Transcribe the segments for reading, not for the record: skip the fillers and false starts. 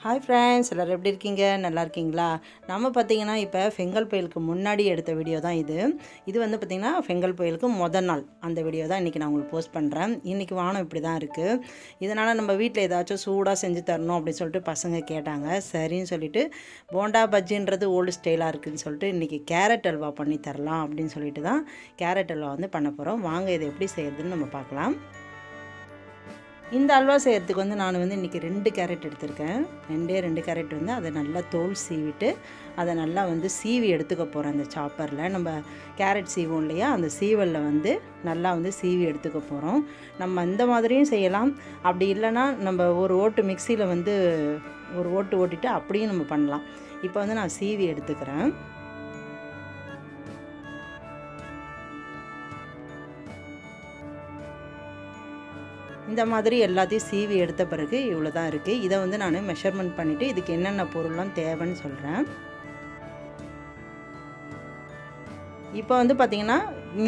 Hi friends, எல்லோரும் எப்படி இருக்கீங்க? நல்லா இருக்கீங்களா? நம்ம பார்த்திங்கன்னா இப்போ ஃபெங்கல் புயலுக்கு முன்னாடி எடுத்த வீடியோ தான் இது வந்து பார்த்திங்கன்னா ஃபெங்கல் புயலுக்கு நாள் அந்த வீடியோ தான் இன்றைக்கி நான் உங்களுக்கு போஸ்ட் பண்ணுறேன். இன்றைக்கி வானம் இப்படி தான் இருக்குது. இதனால் நம்ம வீட்டில் ஏதாச்சும் சூடாக செஞ்சு தரணும் அப்படின்னு சொல்லிட்டு பசங்க கேட்டாங்க. சரின்னு சொல்லிவிட்டு போண்டா பஜ்ஜின்றது ஓல்டு ஸ்டைலாக இருக்குதுன்னு சொல்லிட்டு இன்றைக்கி கேரட் அல்வா பண்ணி தரலாம் அப்படின்னு சொல்லிட்டு தான் கேரட் அல்வா வந்து பண்ண போகிறோம். வாங்க இதை எப்படி செய்கிறதுன்னு நம்ம பார்க்கலாம். இந்த அல்வா செய்கிறதுக்கு வந்து நான் வந்து இன்றைக்கி 2 கேரட் எடுத்திருக்கேன். 2 கேரட் வந்து அதை நல்லா தோல் சீவிட்டு அதை நல்லா வந்து சீவி எடுத்துக்க போகிறேன். அந்த சாப்பரில் நம்ம கேரட் சீவோம் இல்லையா, அந்த சீவலில் வந்து நல்லா வந்து சீவி எடுத்துக்க போகிறோம். நம்ம இந்த மாதிரியும் செய்யலாம். அப்படி இல்லைன்னா நம்ம ஒரு ஓட்டு மிக்சியில் வந்து ஒரு ஓட்டு ஓட்டிட்டு அப்படியும் நம்ம பண்ணலாம். இப்போ வந்து நான் சீவி எடுத்துக்கிறேன். இந்த மாதிரி எல்லாத்தையும் சீவி எடுத்த பிறகு இவ்வளோ தான் இருக்குது. இதை வந்து நான் மெஷர்மெண்ட் பண்ணிவிட்டு இதுக்கு என்னென்ன பொருள்லாம் தேவைன்னு சொல்கிறேன். இப்போ வந்து பார்த்திங்கன்னா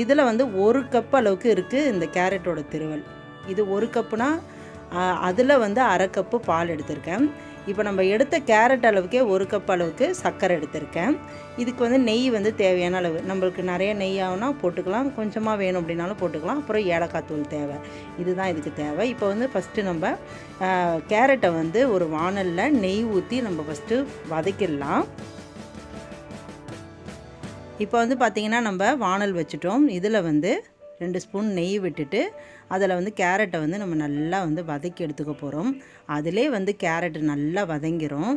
இதில் வந்து 1 கப் அளவுக்கு இருக்குது இந்த கேரட்டோட திருவல். இது 1 கப்புனா அதில் வந்து 1/2 கப்பு பால் எடுத்திருக்கேன். இப்போ நம்ம எடுத்த கேரட் அளவுக்கே 1 கப் அளவுக்கு சர்க்கரை எடுத்திருக்கேன். இதுக்கு வந்து நெய் வந்து தேவையான அளவு, நம்மளுக்கு நிறைய நெய் ஆகுனா போட்டுக்கலாம், கொஞ்சமாக வேணும் அப்படின்னாலும் போட்டுக்கலாம். அப்புறம் ஏலக்காய் தூள் தேவை, இதுதான் இதுக்கு தேவை. இப்போ வந்து ஃபஸ்ட்டு நம்ம கேரட்டை வந்து ஒரு வாணலில் நெய் ஊற்றி நம்ம ஃபஸ்ட்டு வதக்கிடலாம். இப்போ வந்து பார்த்திங்கன்னா நம்ம வாணல் வச்சுட்டோம். இதில் வந்து 2 ஸ்பூன் நெய் விட்டுட்டு அதில் வந்து கேரட்டை வந்து நம்ம நல்லா வந்து வதக்கி எடுத்துக்க போகிறோம். அதிலே வந்து கேரட் நல்லா வதங்கிரும்.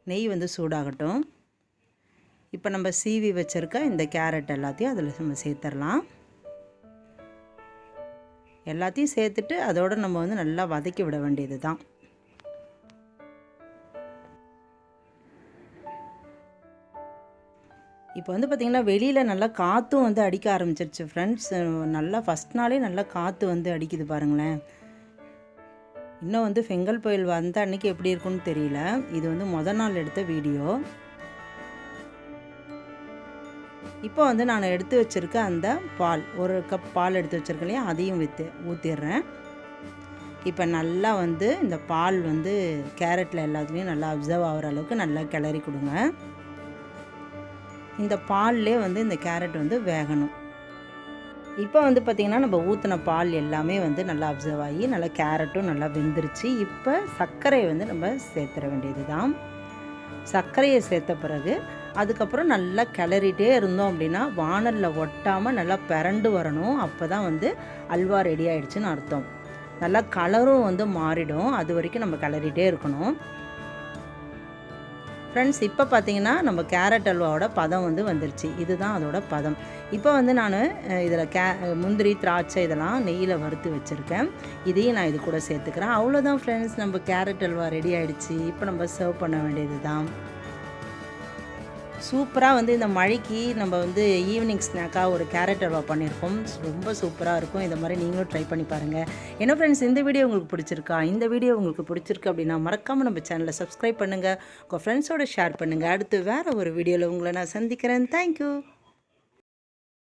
நெய் வந்து சூடாகட்டும். இப்போ நம்ம சீவி வச்சுருக்க இந்த கேரட் எல்லாத்தையும் அதில் நம்ம சேர்த்துடலாம். எல்லாத்தையும் சேர்த்துட்டு அதோடு நம்ம வந்து நல்லா வதக்கி விட வேண்டியது தான். இப்போ வந்து பார்த்திங்கன்னா வெளியில் நல்லா காற்றும் வந்து அடிக்க ஆரம்பிச்சிருச்சு ஃப்ரெண்ட்ஸ். நல்லா ஃபஸ்ட் நாளே நல்லா காற்று வந்து அடிக்குது பாருங்களேன். இன்னும் வந்து ஃபெங்கல் புயல் வந்த அன்றைக்கி எப்படி இருக்குன்னு தெரியல. இது வந்து நாள் எடுத்த வீடியோ. இப்போ வந்து நான் எடுத்து வச்சுருக்க அந்த பால், 1 கப் பால் எடுத்து வச்சுருக்கேன் இல்லையா, அதையும் ஊற்றிடுறேன். இப்போ நல்லா வந்து இந்த பால் வந்து கேரட்டில் எல்லாத்துலேயும் நல்லா அப்சர்வ் ஆகிற அளவுக்கு நல்லா கிளறி கொடுங்க. இந்த பால்லே வந்து இந்த கேரட் வந்து வேகணும். இப்போ வந்து பார்த்திங்கன்னா நம்ம ஊற்றின பால் எல்லாமே வந்து நல்லா அப்சர்வ் ஆகி நல்லா கேரட்டும் நல்லா வெந்துருச்சு. இப்போ சர்க்கரையை வந்து நம்ம சேர்த்துற வேண்டியது தான். சர்க்கரையை சேர்த்த பிறகு அதுக்கப்புறம் நல்லா கிளறிட்டே இருந்தோம் அப்படின்னா வாணலில் ஒட்டாமல் நல்லா பிரண்டு வரணும். அப்போ தான் வந்து அல்வா ரெடி ஆகிடுச்சின்னு அர்த்தம். நல்லா கலரும் வந்து மாறிடும். அது வரைக்கும் நம்ம கிளறிட்டே இருக்கணும். ஃப்ரெண்ட்ஸ், இப்போ பார்த்திங்கன்னா நம்ம கேரட் அல்வாவோட பதம் வந்து வந்துருச்சு. இதுதான் அதோட பதம். இப்போ வந்து நான் இதில் முந்திரி, திராட்சை இதெல்லாம் நெய்யில் வறுத்து வச்சுருக்கேன். இதையும் நான் இது கூட சேர்த்துக்கிறேன். அவ்வளோதான் ஃப்ரெண்ட்ஸ், நம்ம கேரட் அல்வா ரெடி ஆகிடுச்சு. இப்போ நம்ம சர்வ் பண்ண வேண்டியது தான். சூப்பராக வந்து இந்த மழைக்கு நம்ம வந்து ஈவினிங் ஸ்நாக்காக ஒரு கேரட் அல்வா பண்ணியிருக்கோம். ரொம்ப சூப்பராக இருக்கும். இந்த மாதிரி நீங்களும் ட்ரை பண்ணி பாருங்கள். என்ன ஃப்ரெண்ட்ஸ், இந்த வீடியோ உங்களுக்கு பிடிச்சிருக்கா? இந்த வீடியோ உங்களுக்கு பிடிச்சிருக்கு அப்படின்னா மறக்காமல் நம்ம சேனலை சப்ஸ்கிரைப் பண்ணுங்கள். உங்கள் ஃப்ரெண்ட்ஸோடு ஷேர் பண்ணுங்கள். அடுத்து வேறு ஒரு வீடியோவில் உங்களை நான் சந்திக்கிறேன். தேங்க்யூ.